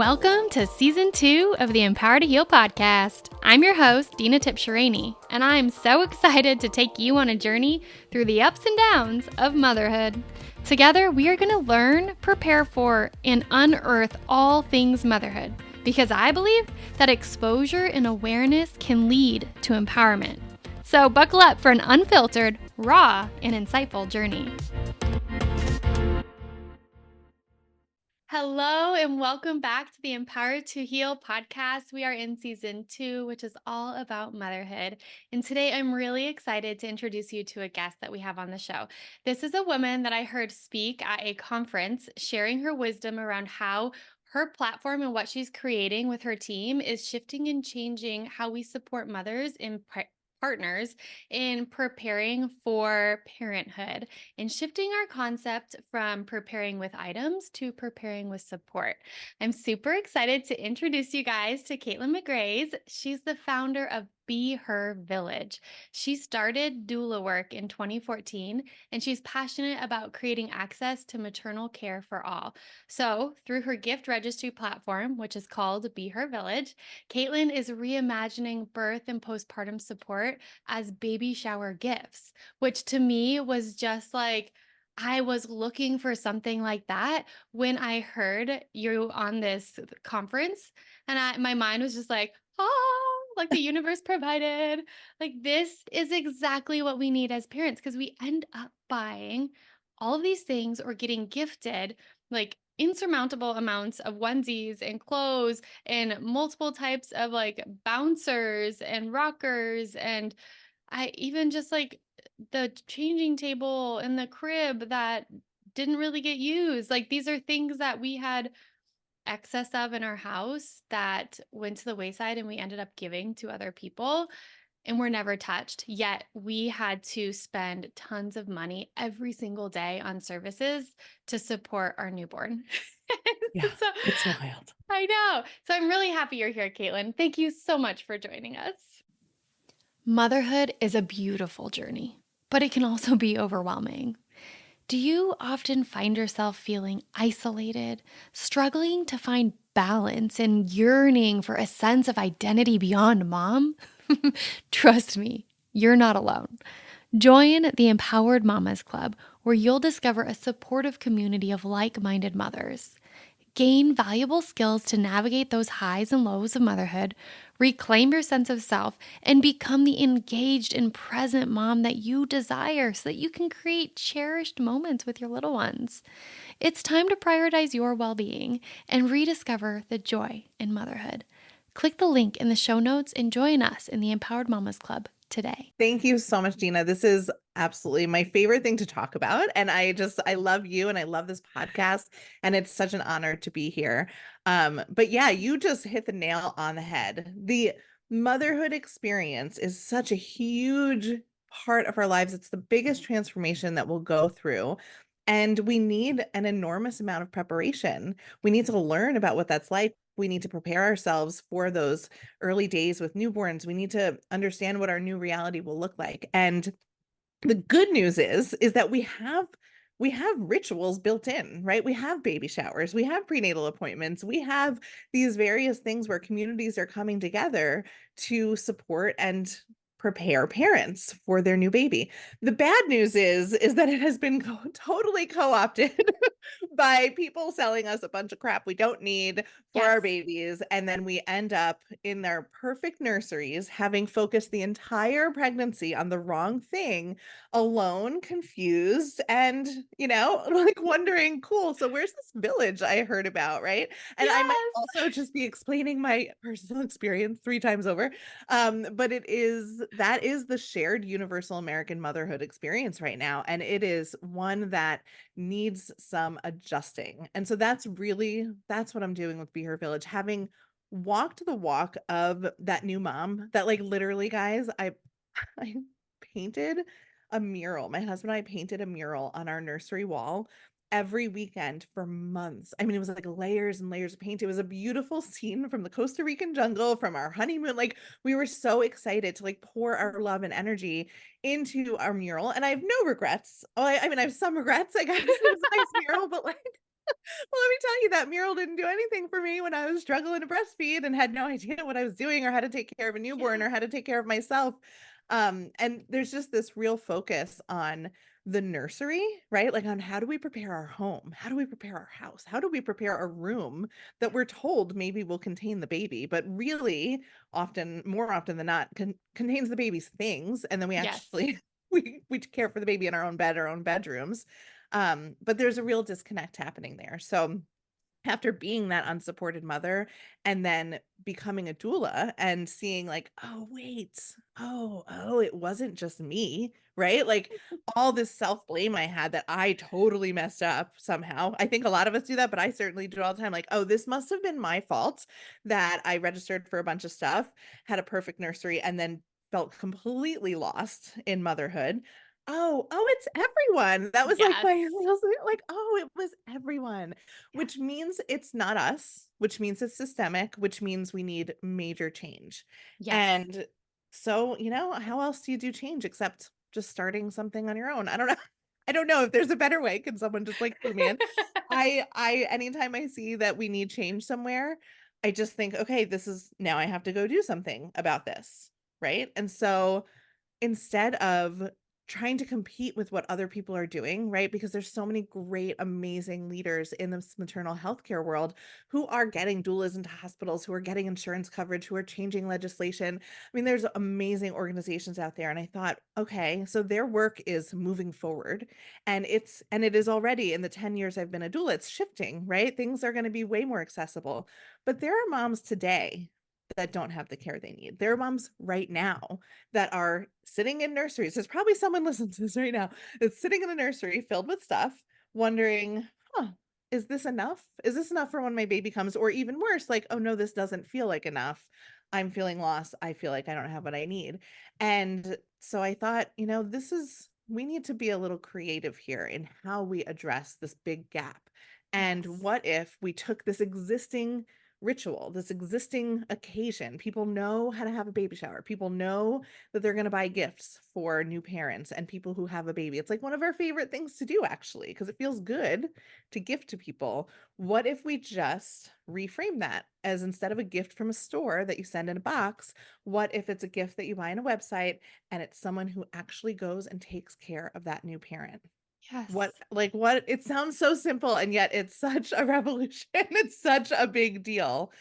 Welcome to Season 2 of the Empower to Heal podcast. I'm your host, Dina Tipshirani, and I'm so excited to take you on a journey through the ups and downs of motherhood. Together, we are going to learn, prepare for, and unearth all things motherhood, because I believe that exposure and awareness can lead to empowerment. So buckle up for an unfiltered, raw, and insightful journey. Hello and welcome back to the Empower to Heal podcast. We are in season 2, which is all about motherhood. And today I'm really excited to introduce you to a guest that we have on the show. This is a woman that I heard speak at a conference, sharing her wisdom around how her platform and what she's creating with her team is shifting and changing how we support mothers and partners in preparing for parenthood and shifting our concept from preparing with items to preparing with support. I'm super excited to introduce you guys to Caitlin McGraze. She's the founder of Be Her Village. She started doula work in 2014, and she's passionate about creating access to maternal care for all. So through her gift registry platform, which is called Be Her Village, Caitlin is reimagining birth and postpartum support as baby shower gifts, which to me was just like, I was looking for something like that when I heard you on this conference. And my mind was just like, oh, like the universe provided. Like, this is exactly what we need as parents, because we end up buying all of these things or getting gifted like insurmountable amounts of onesies and clothes and multiple types of like bouncers and rockers, and I even just like the changing table and the crib that didn't really get used. Like, these are things that we had excess of in our house that went to the wayside and we ended up giving to other people and were never touched. Yet we had to spend tons of money every single day on services to support our newborn. Yeah, So it's wild. I know. So I'm really happy you're here, Caitlin. Thank you so much for joining us. Motherhood is a beautiful journey, but it can also be overwhelming. Do you often find yourself feeling isolated, struggling to find balance, and yearning for a sense of identity beyond mom? Trust me, you're not alone. Join the Empowered Mamas Club, where you'll discover a supportive community of like-minded mothers. Gain valuable skills to navigate those highs and lows of motherhood, reclaim your sense of self, and become the engaged and present mom that you desire so that you can create cherished moments with your little ones. It's time to prioritize your well-being and rediscover the joy in motherhood. Click the link in the show notes and join us in the Empowered Mamas Club today. Thank you so much, Gina. This is absolutely my favorite thing to talk about. And I love you and I love this podcast. And it's such an honor to be here. But yeah, you just hit the nail on the head. The motherhood experience is such a huge part of our lives. It's the biggest transformation that we'll go through. And we need an enormous amount of preparation. We need to learn about what that's like. We need to prepare ourselves for those early days with newborns. We need to understand what our new reality will look like. And the good news is that we have rituals built in, right? We have baby showers, we have prenatal appointments, we have these various things where communities are coming together to support and prepare parents for their new baby. The bad news is that it has been totally co-opted by people selling us a bunch of crap we don't need for Yes. our babies. And then we end up in their perfect nurseries having focused the entire pregnancy on the wrong thing, alone, confused, and, like wondering, cool, so where's this village I heard about, right? And I might Yes. also just be explaining my personal experience 3 times over. But that is the shared universal American motherhood experience right now. And it is one that needs some adjusting. And so that's what I'm doing with Be Her Village, having walked the walk of that new mom that, like, literally, guys, I painted a mural. My husband and I painted a mural on our nursery wall every weekend for months. I mean, it was like layers and layers of paint. It was a beautiful scene from the Costa Rican jungle, from our honeymoon. Like, we were so excited to like pour our love and energy into our mural. And I have no regrets. Oh, I mean, I have some regrets. I guess it was a nice mural, but like Well, let me tell you, that mural didn't do anything for me when I was struggling to breastfeed and had no idea what I was doing or how to take care of a newborn Yeah. or how to take care of myself. And there's just this real focus on the nursery, right? Like on how do we prepare our home? How do we prepare our house? How do we prepare a room that we're told maybe will contain the baby, but really often, more often than not, contains the baby's things. And then we Yes. actually we care for the baby in our own bed, our own bedrooms. But there's a real disconnect happening there. So after being that unsupported mother and then becoming a doula and seeing like, oh, wait, oh, it wasn't just me, right? Like all this self-blame I had that I totally messed up somehow. I think a lot of us do that, but I certainly do it all the time. Like, oh, this must have been my fault that I registered for a bunch of stuff, had a perfect nursery, and then felt completely lost in motherhood. Oh, it's everyone. That was like Yes. my like, oh, it was everyone. Yes. Which means it's not us, which means it's systemic, which means we need major change. Yes. And so, how else do you do change except just starting something on your own? I don't know. I don't know if there's a better way. Can someone just like clue me in? I anytime I see that we need change somewhere, I just think, okay, this is now I have to go do something about this. Right. And so instead of trying to compete with what other people are doing, right? Because there's so many great, amazing leaders in this maternal healthcare world who are getting doulas into hospitals, who are getting insurance coverage, who are changing legislation. I mean, there's amazing organizations out there. And I thought, okay, so their work is moving forward. And it is already in the 10 years I've been a doula, it's shifting, right? Things are going to be way more accessible. But there are moms today that don't have the care they need. There are moms right now that are sitting in nurseries. There's probably someone listening to this right now that's sitting in a nursery filled with stuff, wondering, huh, is this enough? Is this enough for when my baby comes? Or even worse, like, oh no, this doesn't feel like enough. I'm feeling lost. I feel like I don't have what I need. And so I thought, we need to be a little creative here in how we address this big gap. And Yes. what if we took this existing ritual, this existing occasion? People know how to have a baby shower. People know that they're going to buy gifts for new parents and people who have a baby. It's like one of our favorite things to do, actually, because it feels good to gift to people. What if we just reframe that as instead of a gift from a store that you send in a box, what if it's a gift that you buy on a website and it's someone who actually goes and takes care of that new parent? Yes. What it sounds so simple and yet it's such a revolution. It's such a big deal.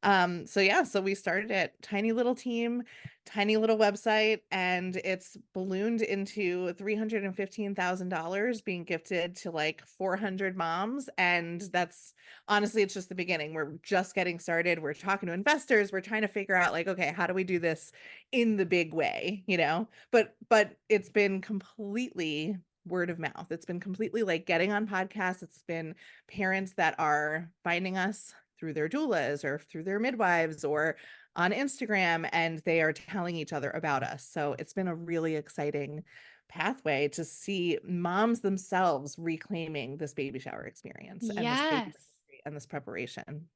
So yeah, so we started it, tiny little team, tiny little website, and it's ballooned into $315,000 being gifted to like 400 moms. And that's honestly, it's just the beginning. We're just getting started. We're talking to investors. We're trying to figure out like, okay, how do we do this in the big way, But it's been completely word of mouth. It's been completely like getting on podcasts. It's been parents that are finding us through their doulas or through their midwives or on Instagram, and they are telling each other about us. So it's been a really exciting pathway to see moms themselves reclaiming this baby shower experience and this baby Yes. registry and this preparation.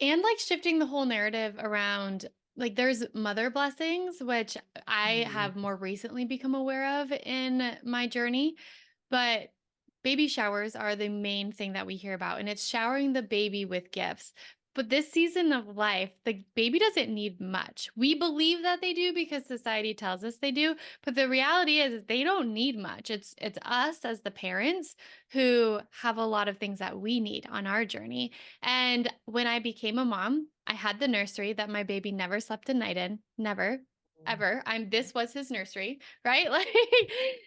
And like shifting the whole narrative around like there's mother blessings, which I Mm. have more recently become aware of in my journey. But baby showers are the main thing that we hear about, and it's showering the baby with gifts. But this season of life, the baby doesn't need much. We believe that they do because society tells us they do, but the reality is they don't need much. It's us as the parents who have a lot of things that we need on our journey. And when I became a mom, I had the nursery that my baby never slept a night in, never ever. This was his nursery, right? Like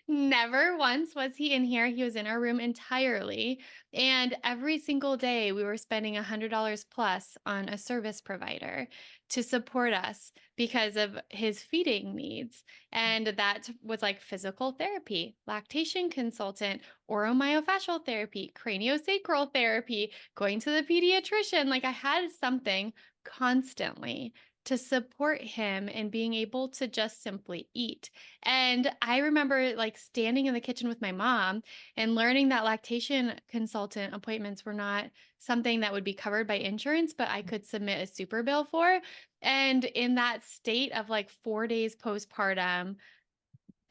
never once was he in here. He was in our room entirely. And every single day we were spending $100 plus on a service provider to support us because of his feeding needs. And that was like physical therapy, lactation consultant, oromyofascial therapy, craniosacral therapy, going to the pediatrician. Like I had something constantly to support him in being able to just simply eat. And I remember like standing in the kitchen with my mom and learning that lactation consultant appointments were not something that would be covered by insurance, but I could submit a super bill for. And in that state of like 4 days postpartum,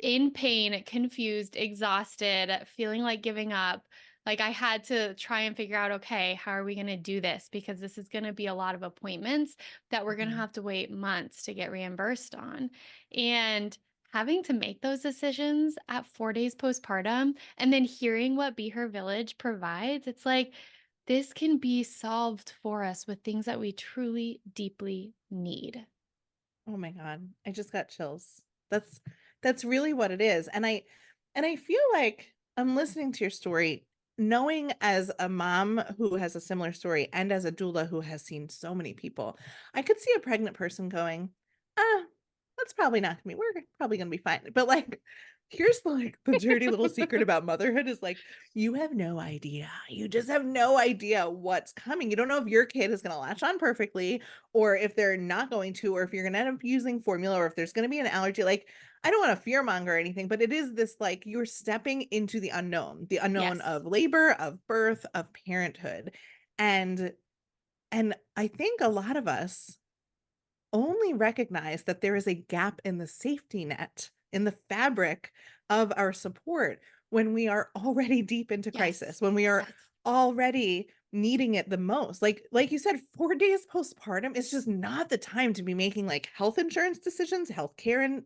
in pain, confused, exhausted, feeling like giving up, Like I had to try and figure out, okay, how are we going to do this? Because this is going to be a lot of appointments that we're going to Mhm. have to wait months to get reimbursed on. And having to make those decisions at 4 days postpartum and then hearing what Be Her Village provides, it's like this can be solved for us with things that we truly, deeply need. Oh my God. I just got chills. That's really what it is. And I feel like I'm listening to your story, knowing as a mom who has a similar story and as a doula who has seen so many people, I could see a pregnant person going, ah, that's probably not gonna be, we're probably gonna be fine. But like, here's the dirty little secret about motherhood is like, you have no idea. You just have no idea what's coming. You don't know if your kid is gonna latch on perfectly or if they're not going to, or if you're gonna end up using formula, or if there's gonna be an allergy. Like, I don't want to fear monger or anything, but it is this like you're stepping into the unknown Yes. of labor, of birth, of parenthood. And and I think a lot of us only recognize that there is a gap in the safety net, in the fabric of our support when we are already deep into Yes. crisis, when we are Yes. already needing it the most. Like you said, 4 days postpartum is just not the time to be making like health insurance decisions,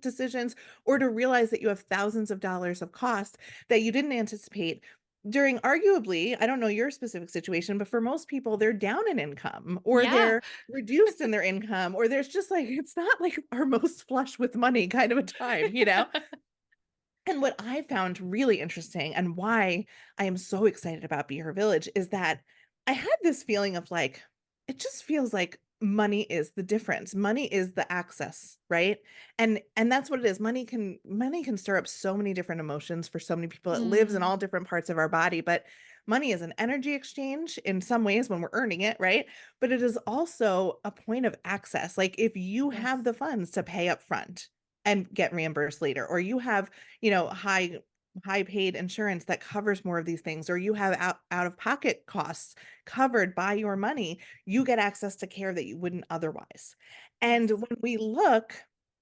decisions, or to realize that you have thousands of dollars of cost that you didn't anticipate during arguably, I don't know your specific situation, but for most people, they're down in income or Yeah. they're reduced in their income, or there's just like, it's not like our most flush with money kind of a time, you know? And what I found really interesting and why I am so excited about Be Her Village is that I had this feeling of like, it just feels like money is the difference. Money is the access, right? And that's what it is. Money can stir up so many different emotions for so many people. It lives in Mm, all different parts of our body, but money is an energy exchange in some ways when we're earning it, right? But it is also a point of access. Like if you have yes. the funds to pay up front and get reimbursed later, or you have high paid insurance that covers more of these things, or you have out of pocket costs covered by your money, you get access to care that you wouldn't otherwise. And Yes. when we look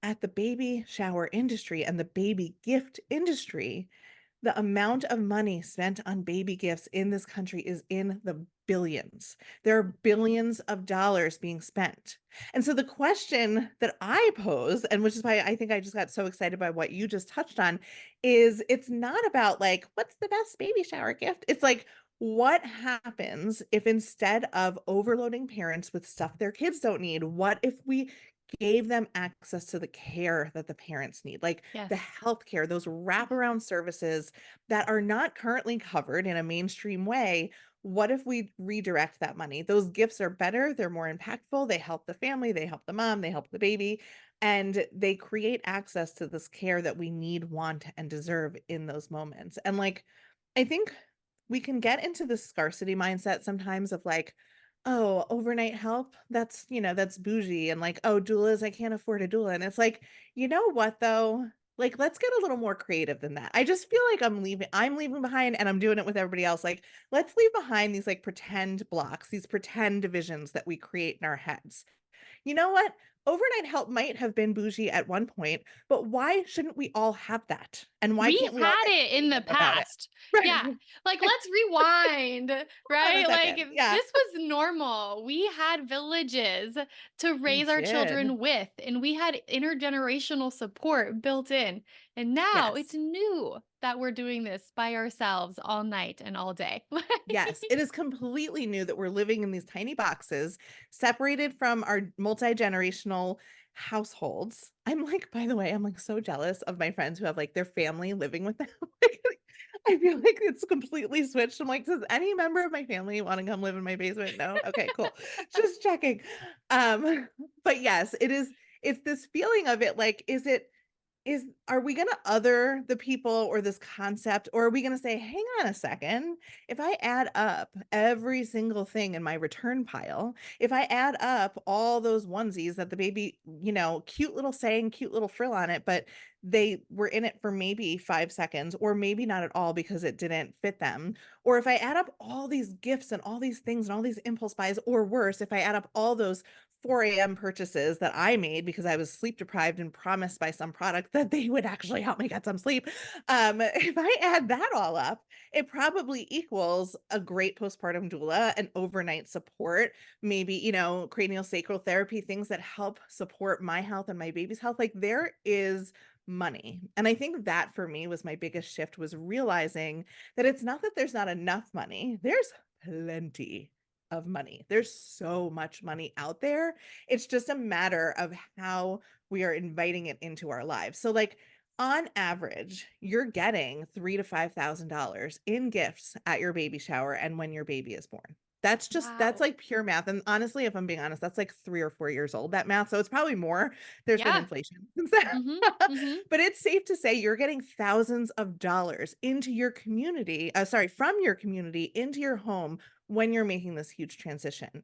at the baby shower industry and the baby gift industry, the amount of money spent on baby gifts in this country is in the billions. There are billions of dollars being spent. And so the question that I pose, and which is why I think I just got so excited by what you just touched on, is it's not about like, what's the best baby shower gift? It's like, what happens if instead of overloading parents with stuff their kids don't need, what if we gave them access to the care that the parents need, like the Yes. healthcare, those wraparound services that are not currently covered in a mainstream way? What if we redirect that money? Those gifts are better, they're more impactful, they help the family, they help the mom, they help the baby, and they create access to this care that we need, want, and deserve in those moments. And like, I think we can get into the scarcity mindset sometimes of like, oh, overnight help, that's bougie. And like, oh, doulas, I can't afford a doula. And it's like, you know what though? Like, let's get a little more creative than that. I just feel like I'm leaving behind and I'm doing it with everybody else. Like, let's leave behind these like pretend blocks, these pretend divisions that we create in our heads. You know what? Overnight help might have been bougie at one point, but why shouldn't we all have that? And why We can't we all had get it in the creative about it? past. Right. Yeah. Like, let's rewind, Hold on a right? Like, second. Yeah, this was normal. We had villages to we raise our did. children with, and we had intergenerational support built in. And now it's Yes. new that we're doing this by ourselves all night and all day. Yes, it is completely new that we're living in these tiny boxes, separated from our multi-generational households. I'm like, by the way, I'm like so jealous of my friends who have like their family living with them. Like, I feel like it's completely switched. I'm like, does any member of my family want to come live in my basement? No? Okay, cool. Just checking. But yes, it's this feeling of it like, are we going to other the people or this concept, or are we going to say, hang on a second, if I add up every single thing in my return pile, if I add up all those onesies that the baby, cute little saying, cute little frill on it, but they were in it for maybe 5 seconds or maybe not at all because it didn't fit them. Or if I add up all these gifts and all these things and all these impulse buys, or worse, if I add up all those 4 a.m. purchases that I made because I was sleep deprived and promised by some product that they would actually help me get some sleep. If I add that all up, it probably equals a great postpartum doula, an overnight support, maybe, cranial sacral therapy, things that help support my health and my baby's health. Like there is money. And I think that for me was my biggest shift, was realizing that it's not that there's not enough money. There's plenty of money. There's so much money out there. It's just a matter of how we are inviting it into our lives. So like on average, you're getting $3,000 to $5,000 in gifts at your baby shower and when your baby is born. That's Wow. like pure math. And honestly, if I'm being honest, that's like 3 or 4 years old, that math. So it's probably more. There's been Yeah. inflation since then. Mhm. Mhm. But it's safe to say you're getting thousands of dollars into your community, sorry, from your community into your home when you're making this huge transition.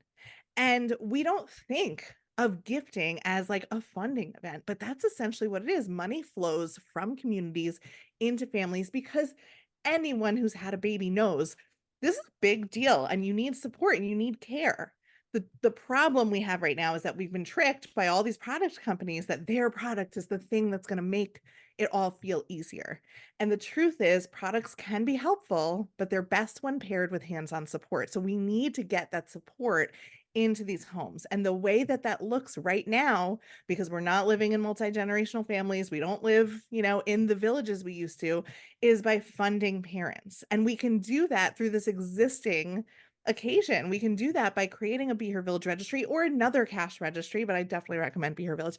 And we don't think of gifting as like a funding event, but that's essentially what it is. Money flows from communities into families because anyone who's had a baby knows this is a big deal and you need support and you need care. The problem we have right now is that we've been tricked by all these product companies that their product is the thing that's going to make it all feel easier. And the truth is, products can be helpful, but they're best when paired with hands on support. So we need to get that support into these homes. And the way that that looks right now, because we're not living in multi-generational families, we don't live, in the villages we used to, is by funding parents. And we can do that through this existing occasion. We can do that by creating a Be Her Village registry or another cash registry, but I definitely recommend Be Her Village.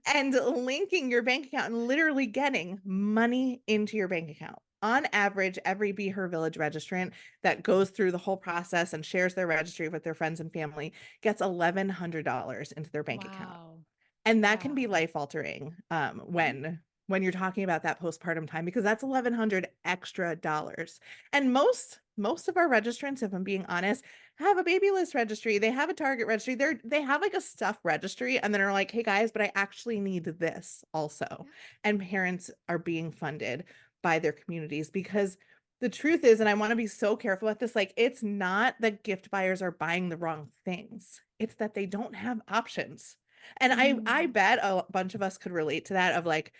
And linking your bank account and literally getting money into your bank account. On average, every Be Her Village registrant that goes through the whole process and shares their registry with their friends and family gets $1,100 into their bank account. Wow. And that can be Wow. life altering Yeah. when you're talking about that postpartum time, because that's 1,100 extra dollars. And most of our registrants, if I'm being honest, have a baby list registry. They have a Target registry. They have like a stuff registry, and then are like, hey guys, but I actually need this also. Yeah. And parents are being funded by their communities because the truth is, and I want to be so careful with this, like it's not that gift buyers are buying the wrong things. It's that they don't have options. And I Mhm. bet a bunch of us could relate to that, of like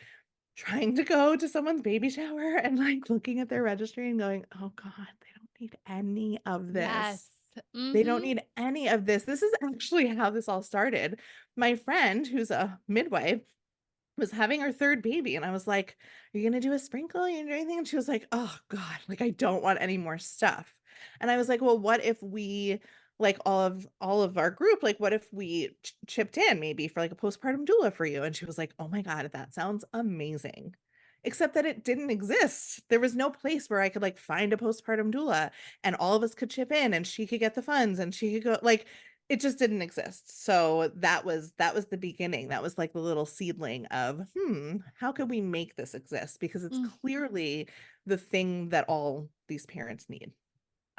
trying to go to someone's baby shower and like looking at their registry and going, "Oh God, they don't need any of Yes. this. They don't Mhm. need any of this." This is actually how this all started. My friend, who's a midwife, was having her third baby, and I was like, "Are you gonna do a sprinkle? Are you gonna do anything?" And she was like, "Oh God, like I don't want any more stuff." And I was like, "Well, what if we, like all of our group, like what if we chipped in maybe for like a postpartum doula for you?" And she was like, "Oh my God, that sounds amazing." Except that it didn't exist. There was no place where I could like find a postpartum doula and all of us could chip in and she could get the funds and she could go, like it just didn't exist. So that was the beginning. That was like the little seedling of, how could we make this exist? Because it's Mhm. clearly the thing that all these parents need.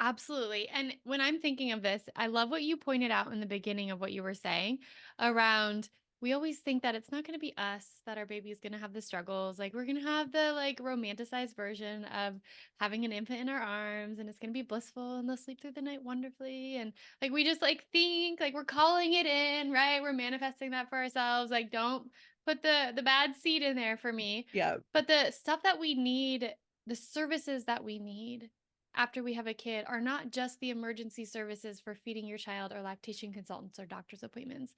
Absolutely. And when I'm thinking of this, I love what you pointed out in the beginning of what you were saying around we always think that it's not going to be us that our baby is going to have the struggles. Like we're going to have the like romanticized version of having an infant in our arms and it's going to be blissful and they'll sleep through the night wonderfully and like we just like think like we're calling it in, right? We're manifesting that for ourselves. Like don't put the bad seed in there for me. Yeah. But the stuff that we need, the services that we need after we have a kid are not just the emergency services for feeding your child or lactation consultants or doctor's appointments.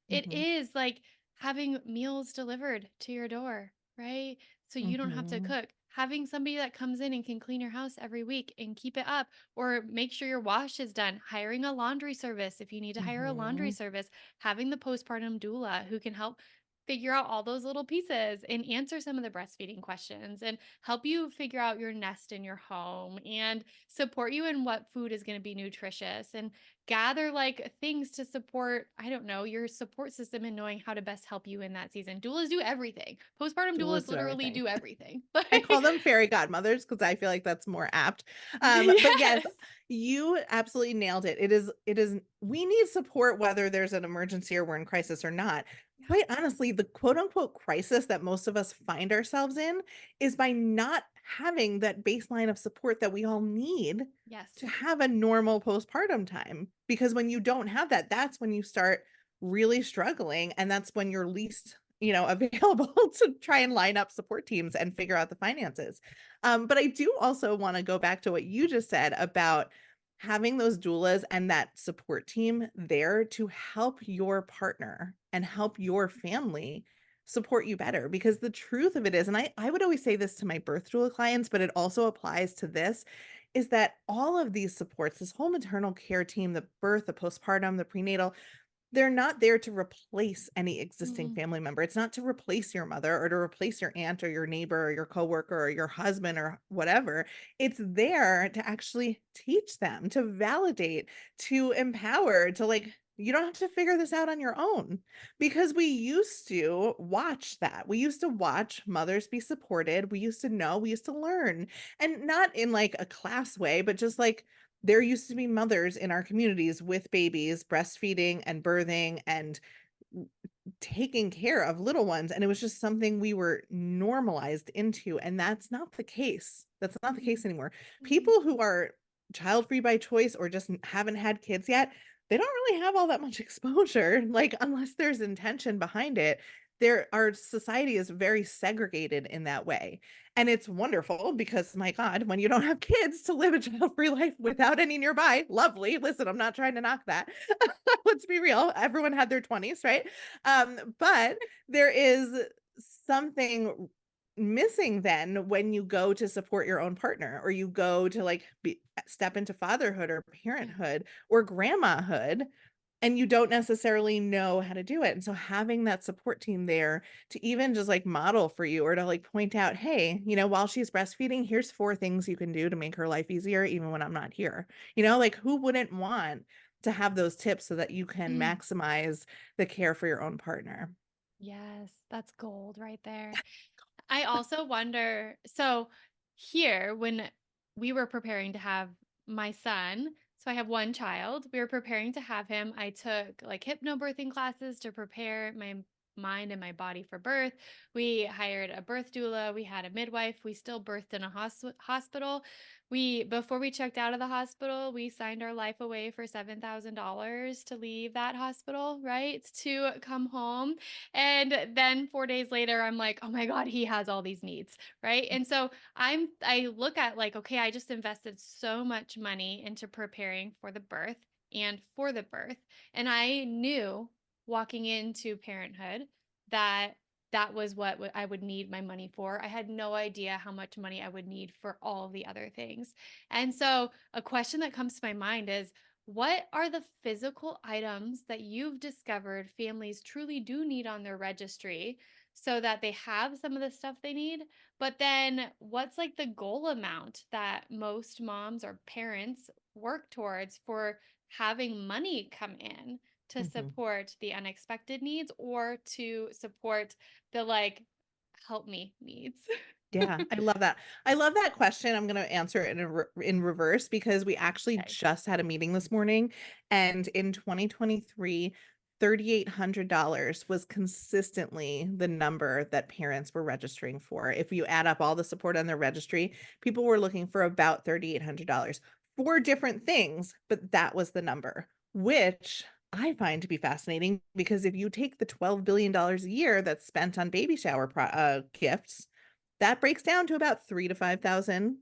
It Hmm. is like having meals delivered to your door, right? So you don't have to Hmm. cook. Having somebody that comes in and can clean your house every week and keep it up or make sure your wash is done. Hiring a laundry service if you need to hire a laundry Hmm. service. Having the postpartum doula who can help figure out all those little pieces and answer some of the breastfeeding questions and help you figure out your nest in your home and support you in what food is going to be nutritious and gather like things to support, I don't know, your support system and knowing how to best help you in that season. Doulas do everything. Postpartum doulas Doulas do literally everything. do everything. I Like, call them fairy godmothers because I feel like that's more apt. But yes, yes. you absolutely nailed it. We need support whether there's an emergency or we're in crisis or not. quite honestly, the quote unquote crisis that most of us find ourselves in is by not having that baseline of support that we all need to Yes. have a normal postpartum time. Because when you don't have that, that's when you start really struggling. And that's when you're least, available to try and line up support teams and figure out the finances. But I do also want to go back to what you just said about having those doulas and that support team there to help your partner and help your family support you better. Because the truth of it is, and I would always say this to my birth doula clients, but it also applies to this, is that all of these supports, this whole maternal care team, the birth, the postpartum, the prenatal, they're not there to replace any existing Mm, family member. It's not to replace your mother or to replace your aunt or your neighbor or your coworker or your husband or whatever. It's there to actually teach them, to validate, to empower, to like, you don't have to figure this out on your own because we used to watch that. We used to watch mothers be supported. We used to know, we used to learn, and not in like a class way, but just like there used to be mothers in our communities with babies breastfeeding and birthing and taking care of little ones, and it was just something we were normalized into, and that's not the case. That's not the case mm, anymore. mm, People who are child-free by choice or just haven't had kids yet, they don't really have all that much exposure, like, unless there's intention behind it. Our society is very segregated in that way, and it's wonderful because, my god, when you don't have kids to live a child-free life without any nearby, lovely. Listen, I'm not trying to knock that. Let's be real, everyone had their 20s, right? But there is something missing then when you go to support your own partner or you go to like step into fatherhood or yeah. parenthood or grandmahood and you don't necessarily know how to do it. And so having that support team there to even just like model for you or to like point out, hey, while she's breastfeeding, here's 4 things you can do to make her life easier, even when I'm not here. Like who wouldn't want to have those tips so that you can Mm, maximize the care for your own partner? yes, that's gold right there. I also wonder, so here, when we were preparing to have my son, so I have one child, we were preparing to have him. I took like hypnobirthing classes to prepare my mind and my body for birth. We hired a birth doula, we had a midwife, we still birthed in a hospital. Before we checked out of the hospital, we signed our life away for $7,000 to leave that hospital, right? To come home. And then 4 days later, I'm like, "Oh my god, he has all these needs," right? And so I look at like, okay, I just invested so much money into preparing for the birth and for the birth. And I knew walking into parenthood that that was what I would need my money for. I had no idea how much money I would need for all of the other things. And so a question that comes to my mind is, what are the physical items that you've discovered families truly do need on their registry so that they have some of the stuff they need? But then what's like the goal amount that most moms or parents work towards for having money come in to Mhm. support the unexpected needs or to support the like help me needs? Yeah, I love that. I love that question. I'm gonna answer it in reverse because we actually Okay. just had a meeting this morning, and in 2023, $3,800 was consistently the number that parents were registering for. If you add up all the support on their registry, people were looking for about $3,800 for different things, but that was the number, which I find to be fascinating because if you take the $12 billion a year that's spent on baby shower gifts, that breaks down to about 3 to 5,000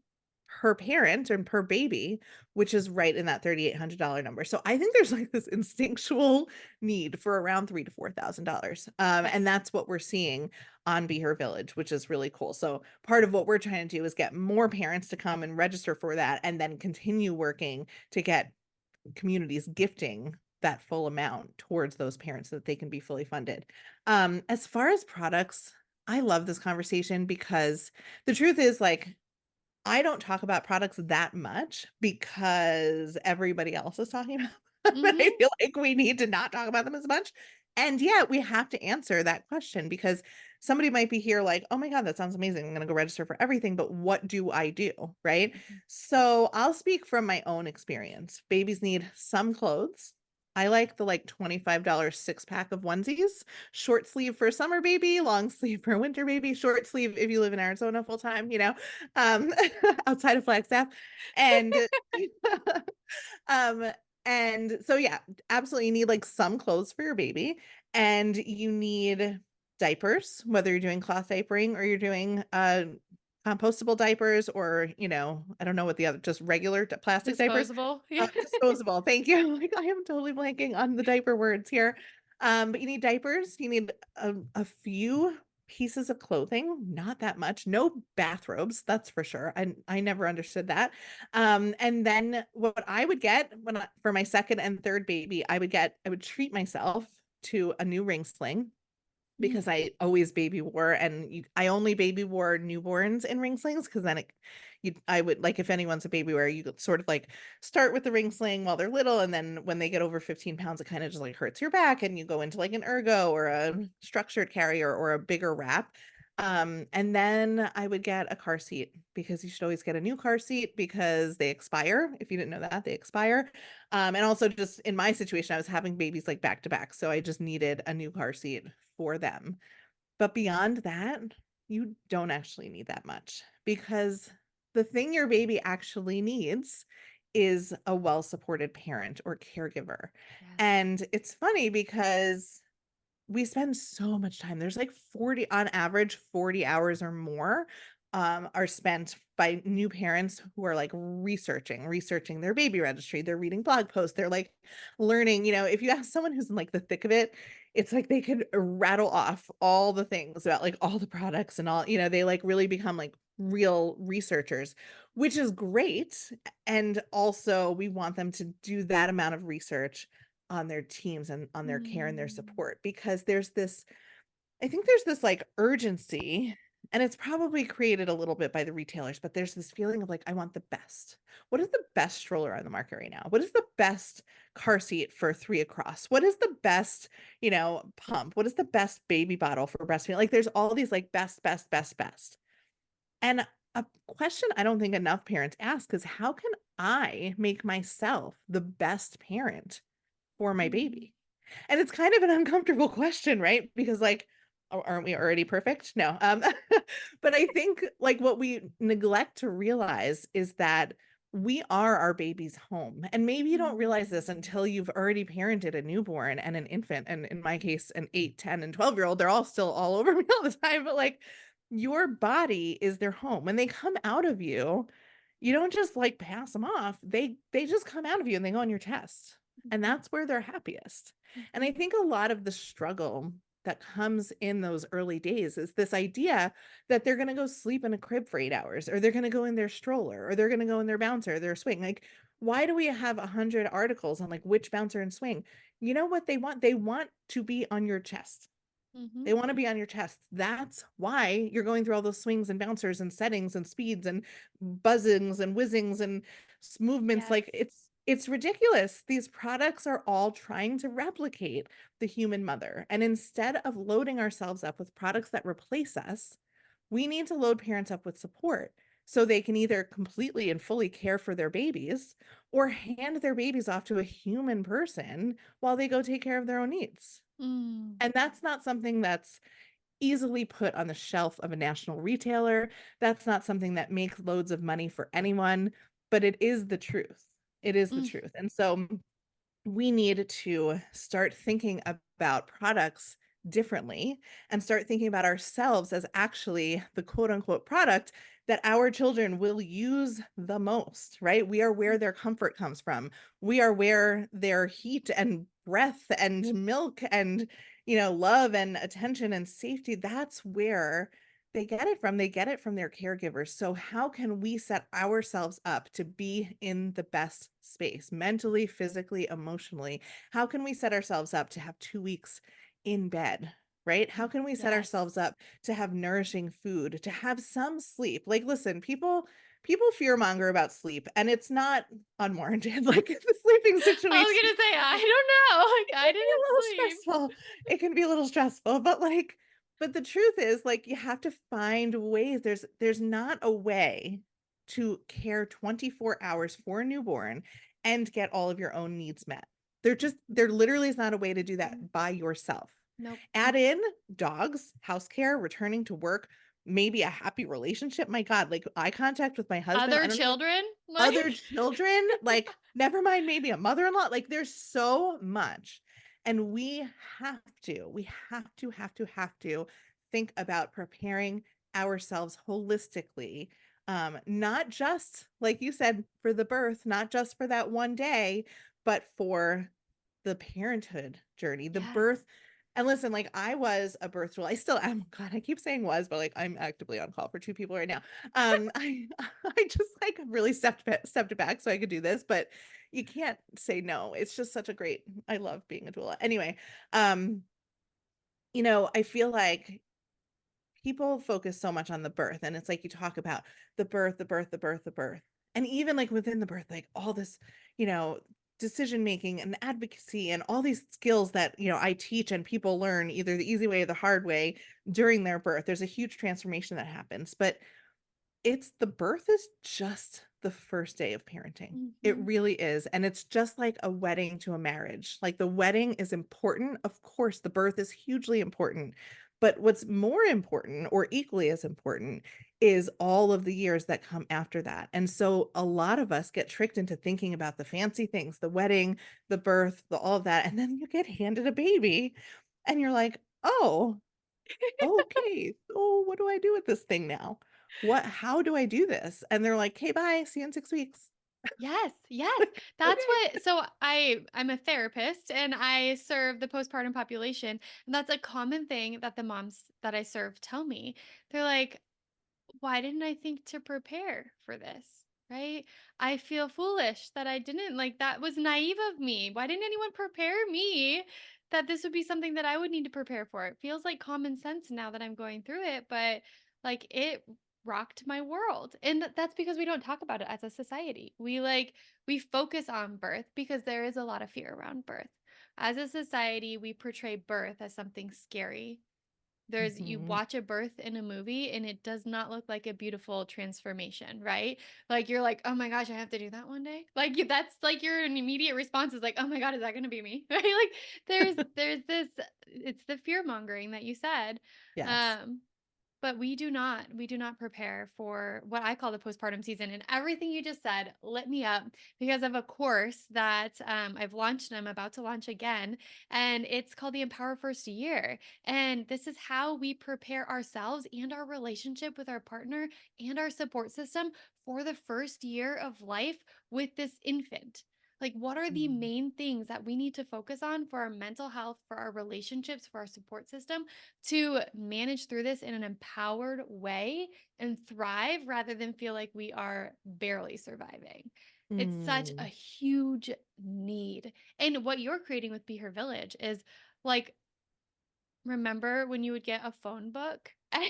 per parent and per baby, which is right in that $3,800 number. So I think there's like this instinctual need for around 3 to $4,000. Okay. And that's what we're seeing on Be Her Village, which is really cool. So part of what we're trying to do is get more parents to come and register for that and then continue working to get communities gifting that full amount towards those parents so that they can be fully funded. As far as products, I love this conversation because the truth is like I don't talk about products that much because everybody else is talking about them, and I Mhm. feel like we need to not talk about them as much. And yet we have to answer that question because somebody might be here like, "Oh my god, that sounds amazing. I'm gonna go register for everything, but what do I do?" Right? Mhm. So I'll speak from my own experience. Babies need some clothes, I like the like $25 six-pack of onesies, short sleeve for summer baby, long sleeve for winter baby, short sleeve if you live in Arizona full time, um, outside of Flagstaff. And um, and so yeah, absolutely you need like some clothes for your baby, and you need diapers, whether you're doing cloth diapering or you're doing compostable diapers, or I don't know what the other, just regular plastic diapers. Disposable. Yeah. Disposable. Thank you. Like, I am totally blanking on the diaper words here. But you need diapers. You need a few pieces of clothing, not that much. No bathrobes, that's for sure. I never understood that. And then what I would get for my second and third baby, I would treat myself to a new ring sling, because Mm. I always baby wore, and I only baby wore newborns in ring slings, because then I would, like, if anyone's a baby wearer, you could sort of like start with the ring sling while they're little, and then when they get over 15 pounds, it kind of just like hurts your back, and you go into like an ergo or a structured carrier or a bigger wrap. And then I would get a car seat, because you should always get a new car seat, because they expire. If you didn't know that, they expire. And also, just in my situation, I was having babies like back to back, so I just needed a new car seat for them. But beyond that, you don't actually need that much, because the thing your baby actually needs is a well-supported parent or caregiver. Yes. And it's funny because we spend so much time. There's like 40, on average, 40 hours or more are spent by new parents who are like researching their baby registry. They're reading blog posts. They're like learning, if you ask someone who's in like the thick of it, it's like they could rattle off all the things about like all the products and all, they like really become like real researchers, which is great. And also we want them to do that amount of research on their teams and on their care and their Mm. support, because I think there's this like urgency, and it's probably created a little bit by the retailers, but there's this feeling of like, I want the best. What is the best stroller on the market right now? What is the best car seat for 3 across? What is the best, pump? What is the best baby bottle for breastfeeding? Like, there's all these like best, best, best, best. And a question I don't think enough parents ask is, how can I make myself the best parent for my Mm. baby? And it's kind of an uncomfortable question, right? Because like, aren't we already perfect? No. But I think like what we neglect to realize is that we are our baby's home. And maybe you don't realize this Mm. until you've already parented a newborn and an infant. And in my case, an 8, 10, and 12-year-old, they're all still all over me all the time. But like, your body is their home. When they come out of you, you don't just like pass them off. They just come out of you and they go on your chest. And Mhm. that's where they're happiest. And I Mhm. think a lot of the struggle that comes in those early days is this idea that they're going to go sleep in a crib for 8 hours, or they're going to go in their stroller, or they're going to go in their bouncer, or their swing. Like, why do we have 100 articles on like which bouncer and swing? You know what they want? They want to be on your chest. Mhm. They want to be on your chest. That's why you're going through all those swings and bouncers and settings and speeds and buzzings and whizzings and movements. Yes. Like, it's ridiculous. These products are all trying to replicate the human mother. And instead of loading ourselves up with products that replace us, we need to load parents up with support, so they can either completely and fully care for their babies, or hand their babies off to a human person while they go take care of their own needs. Mm. And that's not something that's easily put on the shelf of a national retailer. That's not something that makes loads of money for anyone, but it is the truth. It is the Mm. truth. And so we need to start thinking about products differently, and start thinking about ourselves as actually the quote unquote product that our children will use the most, right? We are where their comfort comes from. We are where their heat and breath and milk and, love and attention and safety, that's where they get it from. They get it from their caregivers. So, how can we set ourselves up to be in the best space, mentally, physically, emotionally? How can we set ourselves up to have 2 weeks in bed? Right? How can we set Yes. ourselves up to have nourishing food, to have some sleep? Like, listen, people fear monger about sleep, and it's not unwarranted. Like, the sleeping I was situation, gonna say, I don't know. Like, it I can be a didn't little sleep. stressful. It can be a little stressful, but like, but the truth is, like, you have to find ways. There's not a way to care 24 hours for a newborn and get all of your own needs met. There literally is not a way to do that by yourself. Nope. Add in dogs, house care, returning to work, maybe a happy relationship. My God, like eye contact with my husband. I Other don't even children? other Like, children, like never mind, maybe a mother-in-law. Like there's so much. And we have to think about preparing ourselves holistically. Not just like you said for the birth, not just for that one day, but for the parenthood journey, the yes. birth. And listen, like I was a birth doula. I still am. God, I keep saying was, but like I'm actively on call for two people right now. I just like really stepped it back so I could do this, but you can't say no. It's just such a great. I love being a doula. Anyway, um, I feel like people focus so much on the birth, and it's like you talk about the birth, and even like within the birth, like all this, you know decision making and advocacy and all these skills that I teach and people learn either the easy way or the hard way during their birth. There's a huge transformation that happens, but it's the birth is just the first day of parenting. It Mhm. really is. And it's just like a wedding to a marriage. Like the wedding is important. Of course, the birth is hugely important. But what's more important or equally as important is all of the years that come after that. And so a lot of us get tricked into thinking about the fancy things, the wedding, the birth, all of that. And then you get handed a baby and you're like, oh, okay. So what do I do with this thing now? How do I do this? And they're like, "Hey, bye. See you in 6 weeks." Yes, yes. Like, That's okay. what so I'm a therapist and I serve the postpartum population. And that's a common thing that the moms that I serve tell me. They're like, why didn't I think to prepare for this? Right? I feel foolish that I didn't. Like, that was naive of me. Why didn't anyone prepare me that this would be something that I would need to prepare for? It feels like common sense now that I'm going through it, but like it rocked my world. And that's because we don't talk about it as a society. We focus on birth because there is a lot of fear around birth. As a society, we portray birth as something scary. You Mhm. watch a birth in a movie and it does not look like a beautiful transformation, right? Like you're like, "Oh my gosh, I have to do that one day." That's like your immediate response is like, "Oh my god, is that going to be me?" Right? Like there's this it's the fear mongering that you said. Yes. Um but we do not prepare for what I call the postpartum season. And everything you just said lit me up because of a course that I've launched and I'm about to launch again. And it's called the Empower First Year. And this is how we prepare ourselves and our relationship with our partner and our support system for the first year of life with this infant. Like, what are the Mm. main things that we need to focus on for our mental health, for our relationships, for our support system to manage through this in an empowered way and thrive rather than feel like we are barely surviving? It's such a Mm. huge need. And what you're creating with Be Her Village is like, remember when you would get a phone book and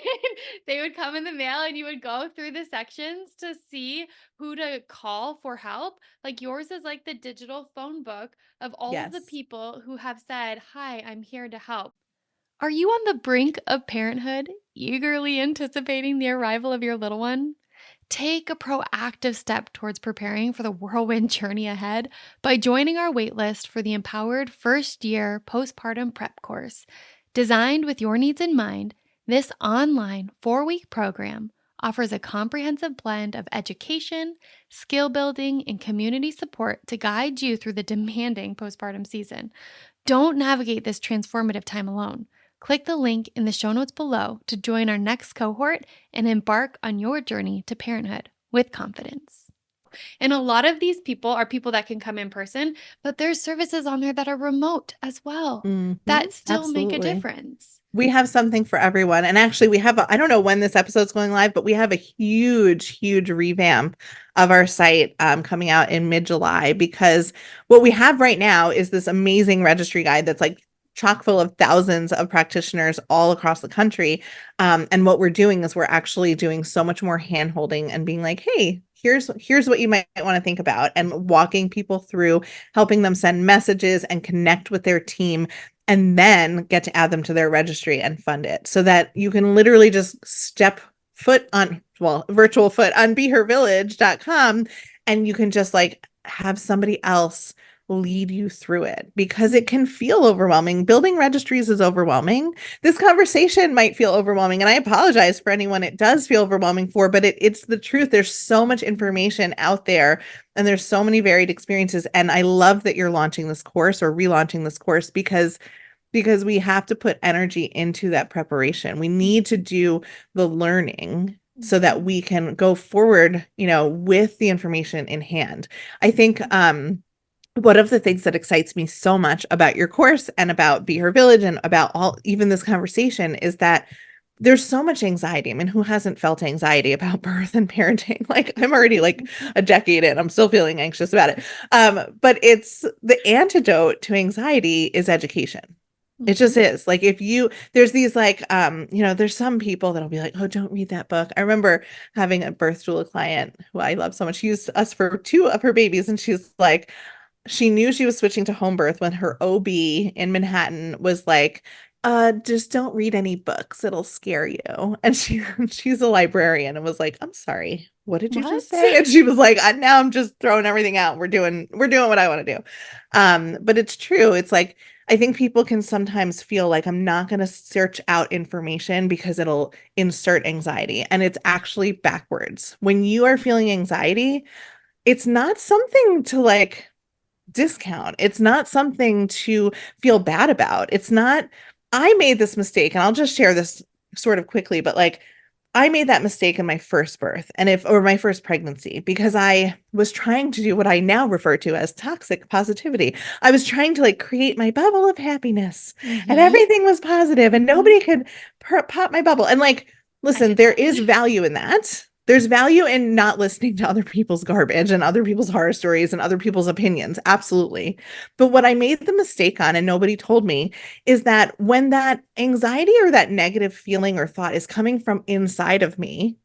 they would come in the mail and you would go through the sections to see who to call for help? Like yours is like the digital phone book of all of the Yes. people who have said, "Hi, I'm here to help." Are you on the brink of parenthood, eagerly anticipating the arrival of your little one? Take a proactive step towards preparing for the whirlwind journey ahead by joining our waitlist for the Empowered First Year Postpartum Prep course. Designed with your needs in mind, this online 4-week program offers a comprehensive blend of education, skill building, and community support to guide you through the demanding postpartum season. Don't navigate this transformative time alone. Click the link in the show notes below to join our next cohort and embark on your journey to parenthood with confidence. And a lot of these people are people that can come in person, but there's services on there that are remote as well Mhm. that still make a Absolutely. difference. We have something for everyone. And actually, I don't know when this episode's going live, but we have a huge revamp of our site coming out in mid-July, because what we have right now is this amazing registry guide that's like chock full of thousands of practitioners all across the country. And what we're doing is we're actually doing so much more hand-holding and being like, hey, here's what you might want to think about, and walking people through, helping them send messages and connect with their team, and then get to add them to their registry and fund it, so that you can literally just step foot on, well, virtual foot on behervillage.com, and you can just like have somebody else lead you through it because it can feel overwhelming. Building registries is overwhelming. This conversation might feel overwhelming, and I apologize for anyone it does feel overwhelming for, but it's the truth. There's so much information out there and there's so many varied experiences. And I love that you're launching this course or relaunching this course because we have to put energy into that preparation. We need to do the learning so that we can go forward, with the information in hand. I think one of the things that excites me so much about your course and about Be Her Village and about even this conversation is that there's so much anxiety. I mean, who hasn't felt anxiety about birth and parenting? Like I'm already like a decade in, I'm still feeling anxious about it. But it's the antidote to anxiety is education. It just is. Like there's these like, there's some people that'll be like, oh, don't read that book. I remember having a birth doula client who I love so much. She used us for two of her babies. And she's like, she knew she was switching to home birth when her OB in Manhattan was like, just don't read any books. It'll scare you. And she's a librarian and was like, I'm sorry, what did you just What? say? And she was like, now I'm just throwing everything out. We're doing what I want to do. But it's true. It's like, I think people can sometimes feel like I'm not going to search out information because it'll insert anxiety. And it's actually backwards. When you are feeling anxiety, it's not something to like discount. It's not something to feel bad about. It's not, I made this mistake, and I'll just share this sort of quickly, but like I made that mistake in my first birth or my first pregnancy because I was trying to do what I now refer to as toxic positivity. I was trying to like create my bubble of happiness and Mm-hmm. everything was positive and nobody could pop my bubble. And like, I listen, get there that. is value in that. There's value in not listening to other people's garbage and other people's horror stories and other people's opinions. Absolutely. But what I made the mistake on, and nobody told me, is that when that anxiety or that negative feeling or thought is coming from inside of me,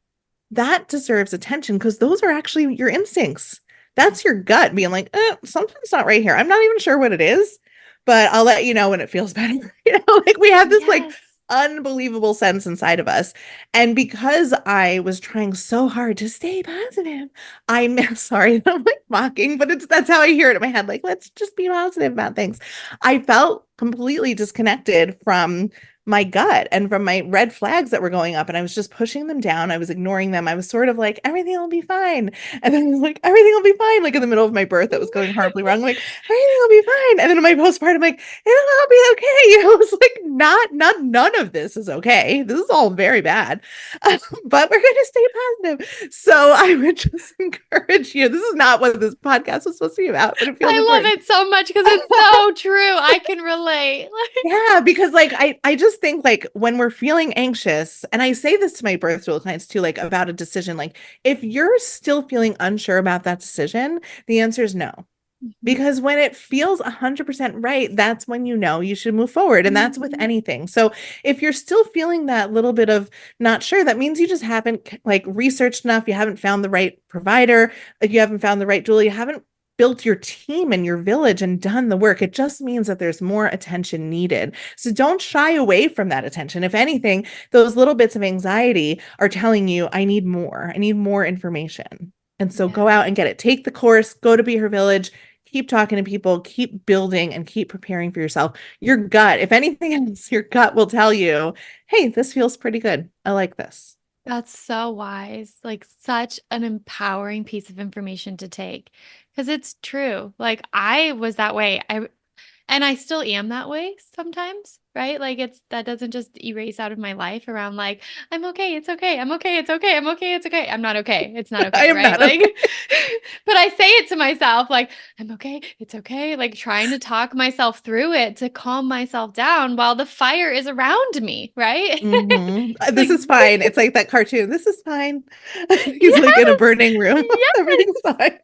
that deserves attention because those are actually your instincts. That's your gut being like, something's not right here. I'm not even sure what it is, but I'll let you know when it feels better. Like we have this like Yes. unbelievable sense inside of us. And because I was trying so hard to stay positive, I'm sorry, I'm like mocking, but that's how I hear it in my head. Like, let's just be positive about things. I felt completely disconnected from my gut and from my red flags that were going up. And I was just pushing them down. I was ignoring them. I was sort of like, everything will be fine. And then I was like, everything will be fine. Like in the middle of my birth, that was going horribly wrong. I'm like, everything will be fine. And then in my postpartum, I'm like, it'll all be okay. I was like, none of this is okay. This is all very bad. But we're going to stay positive. So I would just encourage you. This is not what this podcast was supposed to be about, but it feels I love important. it so much because it's so true. I can relate. Yeah, because like I just think like when we're feeling anxious, and I say this to my birth doula clients too, like about a decision, like if you're still feeling unsure about that decision, the answer is no. Because when it feels 100% right, that's when you know you should move forward. And that's with Mhm. anything. So if you're still feeling that little bit of not sure, that means you just haven't like researched enough. You haven't found the right provider. You haven't found the right doula. You haven't built your team and your village and done the work. It just means that there's more attention needed. So don't shy away from that attention. If anything, those little bits of anxiety are telling you, I need more. I need more information. And so go Yes. out and get it. Take the course, go to Be Her Village, keep talking to people, keep building and keep preparing for yourself. Your gut, if anything else, your gut will tell you, hey, this feels pretty good. I like this. That's so wise. Like such an empowering piece of information to take because it's true. Like I was that way. And I still am that way sometimes, right? Like that doesn't just erase out of my life around like, I'm okay, it's okay, I'm okay, it's okay, I'm okay, it's okay. I'm not okay. It's not I okay, am right? not Like, okay. but I say it to myself, like, I'm okay, it's okay, like trying to talk myself through it to calm myself down while the fire is around me, right? This Like, is fine. It's like that cartoon. This is fine. He's like in a yes, burning room. Everything's yes. fine.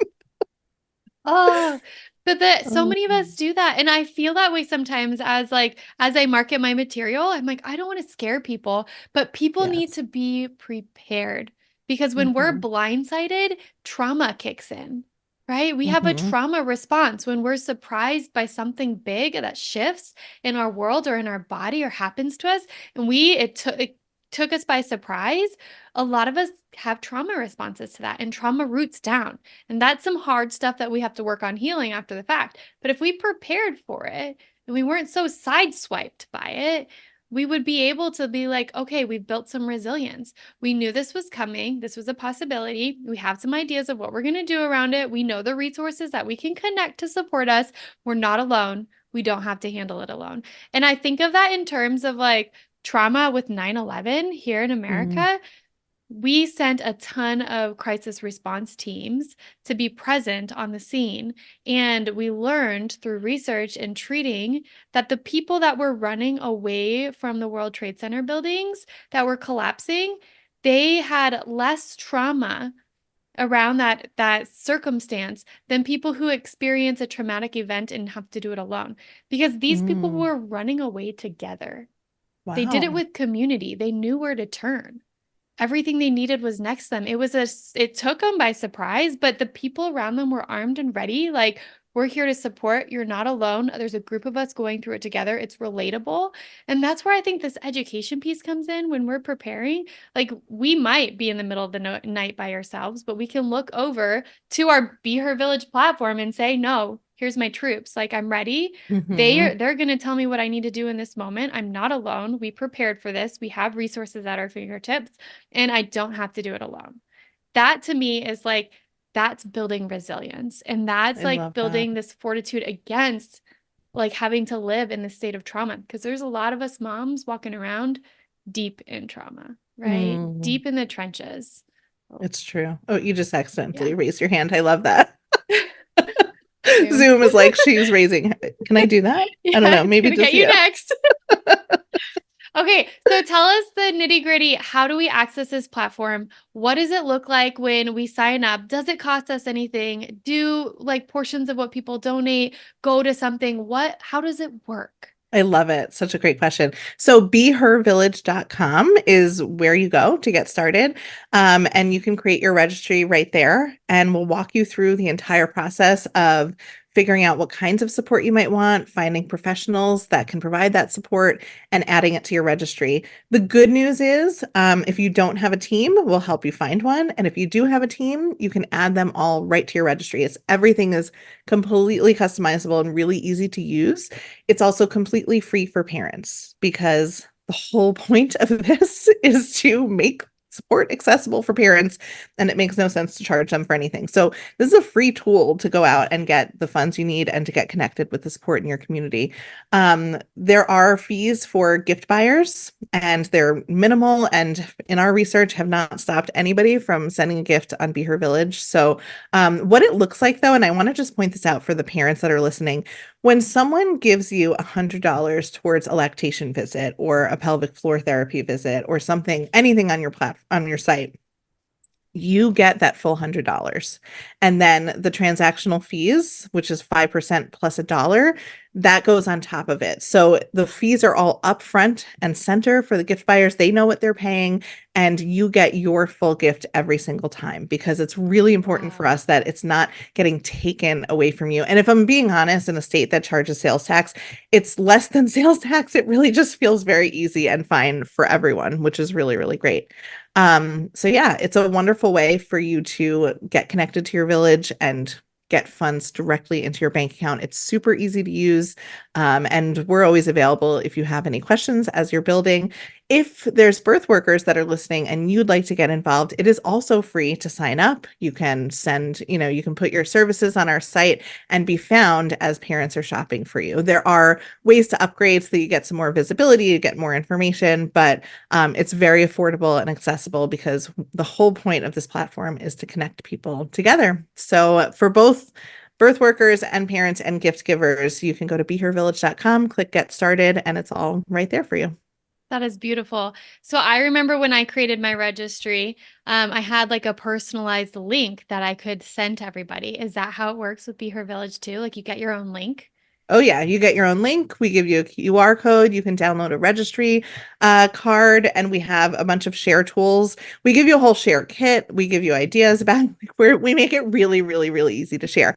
Oh, but that so many of us Um, do that. And I feel that way sometimes as I market my material, I'm like, I don't want to scare people, but people need yes. to be prepared because when we're hmm blindsided, trauma kicks in. Right? We have a hmm trauma response when we're surprised by something big that shifts in our world or in our body or happens to us. And took us by surprise, a lot of us have trauma responses to that, and trauma roots down. And that's some hard stuff that we have to work on healing after the fact. But if we prepared for it and we weren't so sideswiped by it, we would be able to be like, okay, we've built some resilience. We knew this was coming. This was a possibility. We have some ideas of what we're going to do around it. We know the resources that we can connect to support us. We're not alone. We don't have to handle it alone. And I think of that in terms of like trauma with 9/11 here in Mm, America. We sent a ton of crisis response teams to be present on the scene. And we learned through research and treating that the people that were running away from the World Trade Center buildings that were collapsing, they had less trauma around that circumstance than people who experience a traumatic event and have to do it alone, because these people mm, were running away together. They did it wow. with community. They knew where to turn. Everything they needed was next to them. It took them by surprise, but the people around them were armed and ready. Like, we're here to support. You're not alone. There's a group of us going through it together. It's relatable. And that's where I think this education piece comes in when we're preparing. Like, we might be in the middle of the night by ourselves, but we can look over to our Be Her Village platform and say, no, here's my troops. Like, I'm ready. Hmm. They're going to tell me what I need to do in this moment. I'm not alone. We prepared for this. We have resources at our fingertips, and I don't have to do it alone. That to me is like, that's building resilience. And that's I like love that. building this fortitude against like having to live in this state of trauma. Because there's a lot of us moms walking around deep in trauma, right? Mm, Deep in the trenches. Oh, it's true. Oh, you just yeah. accidentally raised your hand. I love that. Zoom. Zoom is like she's raising. Can I do that? I don't Yeah, know. it's Maybe going to just get you you. next. Okay, so tell us the nitty gritty. How do we access this platform? What does it look like when we sign up? Does it cost us anything? Do like portions of what people donate go to something? How does it work? I love it. Such a great question. So behervillage.com is where you go to get started. And you can create your registry right there. And we'll walk you through the entire process of figuring out what kinds of support you might want, finding professionals that can provide that support, and adding it to your registry. The good news is, if you don't have a team, we'll help you find one. And if you do have a team, you can add them all right to your registry. Everything is completely customizable and really easy to use. It's also completely free for parents because the whole point of this is to make support accessible for parents, and it makes no sense to charge them for anything. So this is a free tool to go out and get the funds you need and to get connected with the support in your community. There are fees for gift buyers, and they're minimal, and in our research have not stopped anybody from sending a gift on Be Her Village. So what it looks like though, and I want to just point this out for the parents that are listening, when someone gives you $100 towards a lactation visit or a pelvic floor therapy visit or something, anything on your on your site, you get that full $100. And then the transactional fees, which is 5% plus $1, that goes on top of it. So the fees are all upfront and center for the gift buyers. They know what they're paying, and you get your full gift every single time because it's really important for Wow. us that it's not getting taken away from you. And if I'm being honest, in a state that charges sales tax, it's less than sales tax. It really just feels very easy and fine for everyone, which is really, really great. So yeah, it's a wonderful way for you to get connected to your village and get funds directly into your bank account. It's super easy to use. And we're always available if you have any questions as you're building. If there's birth workers that are listening and you'd like to get involved, it is also free to sign up. You can you can put your services on our site and be found as parents are shopping for you. There are ways to upgrade so that you get some more visibility, you get more information, but it's very affordable and accessible because the whole point of this platform is to connect people together. So for both birth workers and parents and gift givers, you can go to behervillage.com, click get started, and it's all right there for you. That is beautiful. So I remember when I created my registry, I had like a personalized link that I could send to everybody. Is that how it works with Be Her Village too? Like, you get your own link? Oh yeah, you get your own link. We give you a QR code. You can download a registry card, and we have a bunch of share tools. We give you a whole share kit. We give you ideas about where we make it really, really, really easy to share.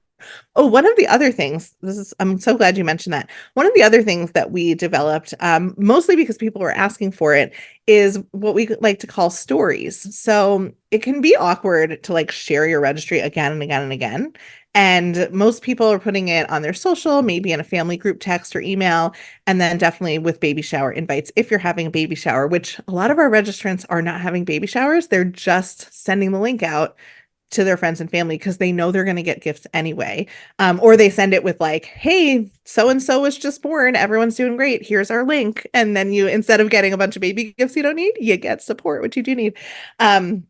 Oh, one of the other things, I'm so glad you mentioned that. One of the other things that we developed, mostly because people were asking for it, is what we like to call stories. So it can be awkward to like share your registry again and again and again. And most people are putting it on their social, maybe in a family group text or email, and then definitely with baby shower invites if you're having a baby shower, which a lot of our registrants are not having baby showers. They're just sending the link out to their friends and family because they know they're going to get gifts anyway. Or they send it with like, hey, so and so was just born. Everyone's doing great. Here's our link. And then you, instead of getting a bunch of baby gifts you don't need, you get support, which you do need. Um,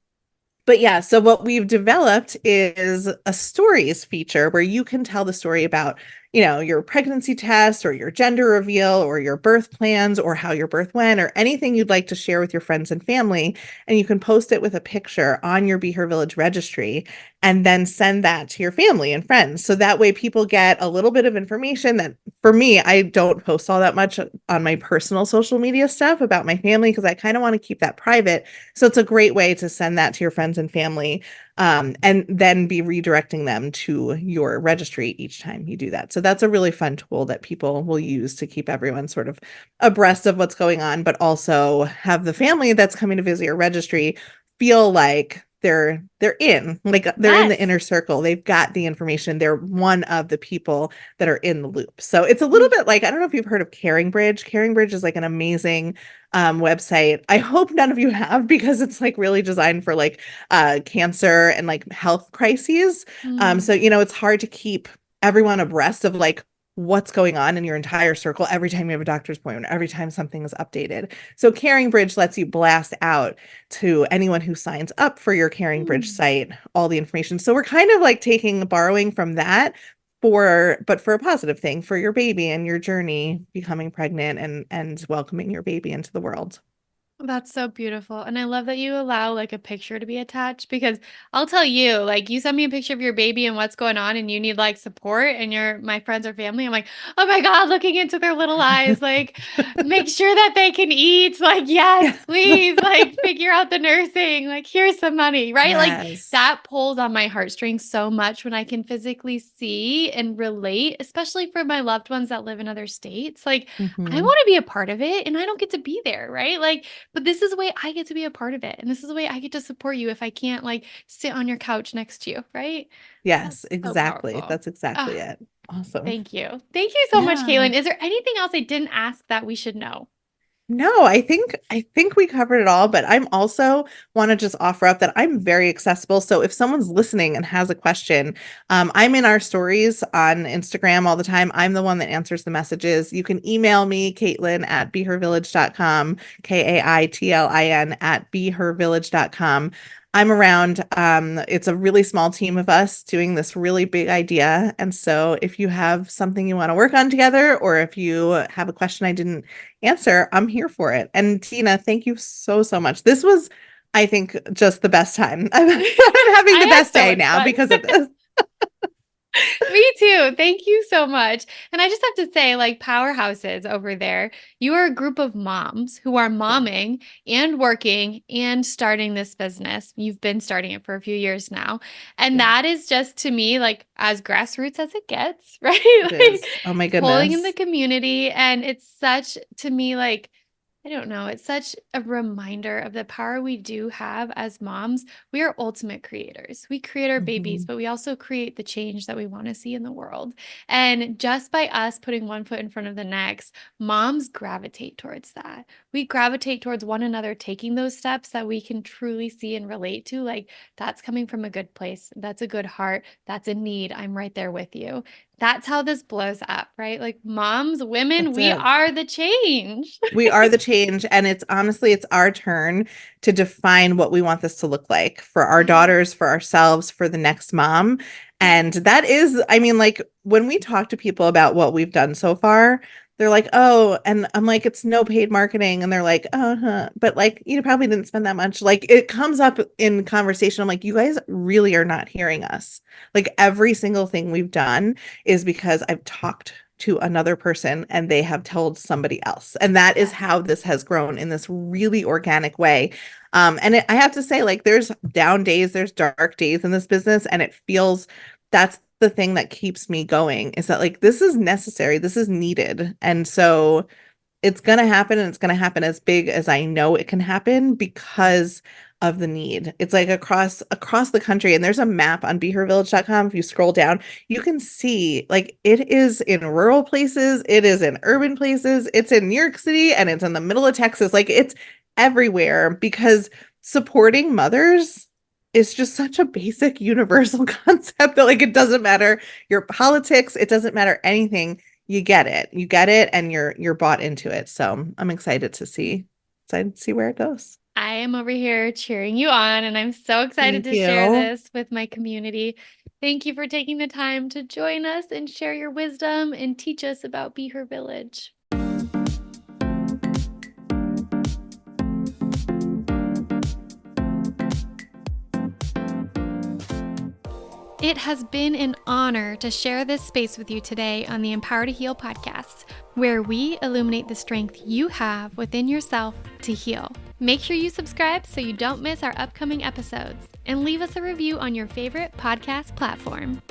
but yeah, so what we've developed is a stories feature where you can tell the story about, your pregnancy test or your gender reveal or your birth plans or how your birth went or anything you'd like to share with your friends and family. And you can post it with a picture on your Be Her Village registry and then send that to your family and friends. So that way people get a little bit of information that for me, I don't post all that much on my personal social media stuff about my family because I kind of want to keep that private. So it's a great way to send that to your friends and family, and then be redirecting them to your registry each time you do that. So that's a really fun tool that people will use to keep everyone sort of abreast of what's going on, but also have the family that's coming to visit your registry feel like they're in, like they're in the Yes. inner circle. They've got the information. They're one of the people that are in the loop. So it's a little bit like, I don't know if you've heard of Caring Bridge. Caring Bridge is like an amazing website. I hope none of you have because it's like really designed for like cancer and like health crises. Mm. So it's hard to keep everyone abreast of like what's going on in your entire circle every time you have a doctor's appointment, every time something is updated. So Caring Bridge lets you blast out to anyone who signs up for your Caring Bridge Mm. site all the information. So we're kind of like borrowing from that but for a positive thing for your baby and your journey becoming pregnant and welcoming your baby into the world. That's so beautiful. And I love that you allow like a picture to be attached because I'll tell you, like you send me a picture of your baby and what's going on and you need like support and you're my friends or family. I'm like, oh my God, looking into their little eyes, like make sure that they can eat. Like, yes, Yeah. please, like figure out the nursing. Like, here's some money, right? Like Yes. that pulls on my heartstrings so much when I can physically see and relate, especially for my loved ones that live in other states. Like, I Hmm. want to be a part of it and I don't get to be there, right? Like, but this is the way I get to be a part of it, and this is the way I get to support you if I can't, like, sit on your couch next to you, right? Yes, That's so exactly. powerful. That's exactly Ah, it. Awesome. thank you. Thank you so much, Yeah. Kaylin. Is there anything else I didn't ask that we should know? No, I think we covered it all, but I'm also want to just offer up that I'm very accessible. So if someone's listening and has a question, I'm in our stories on Instagram all the time. I'm the one that answers the messages. You can email me, Caitlin at behervillage.com, Kaitlin at behervillage.com. I'm around. It's a really small team of us doing this really big idea. And so if you have something you want to work on together, or if you have a question I didn't answer, I'm here for it. And Tina, thank you so, so much. This was, I think, just the best time. I'm having I the had best so day much now fun. because of this. Me too. Thank you so much. And I just have to say, like powerhouses over there, you are a group of moms who are Yeah. momming and working and starting this business. You've been starting it for a few years now. And Yeah, that is just to me like as grassroots as it gets, right? it Like is. Oh my pulling in the goodness. community. And it's such to me like, I don't know. It's such a reminder of the power we do have as moms. We are ultimate creators. We create our babies, Mhm. but we also create the change that we want to see in the world. And just by us putting one foot in front of the next, moms gravitate towards that. We gravitate towards one another taking those steps that we can truly see and relate to. Like, that's coming from a good place. That's a good heart. That's a need. I'm right there with you. That's how this blows up, right? Like, moms, women, That's we it. are the change. We are the change, and it's honestly, it's our turn to define what we want this to look like for our Yes. daughters, for ourselves, for the next mom. And that is, I mean, like when we talk to people about what we've done so far, they're like, oh, and I'm like, it's no paid marketing. And they're like, oh, huh. But like, you probably didn't spend that much. Like it comes up in conversation. I'm like, you guys really are not hearing us. Like every single thing we've done is because I've talked to another person and they have told somebody else. And that is Yes. how this has grown in this really organic way. I have to say, like, there's down days, there's dark days in this business, and it feels that's the thing that keeps me going, is that like this is necessary, this is needed. And so it's going to happen, and it's going to happen as big as I know it can happen because of the need. It's like across the country, and there's a map on behaviorvillage.com. If you scroll down, you can see like it is in rural places, it is in urban places, it's in New York City, and it's in the middle of Texas. Like it's everywhere, because supporting mothers is just such a basic universal concept that like it doesn't matter your politics, it doesn't matter anything. You get it, and you're bought into it. So I'm excited to see where it goes. I am over here cheering you on, and I'm so excited Thank to share you. this with my community. Thank you for taking the time to join us and share your wisdom and teach us about Be Her Village. It has been an honor to share this space with you today on the Empower to Heal podcast, where we illuminate the strength you have within yourself to heal. Make sure you subscribe so you don't miss our upcoming episodes, and leave us a review on your favorite podcast platform.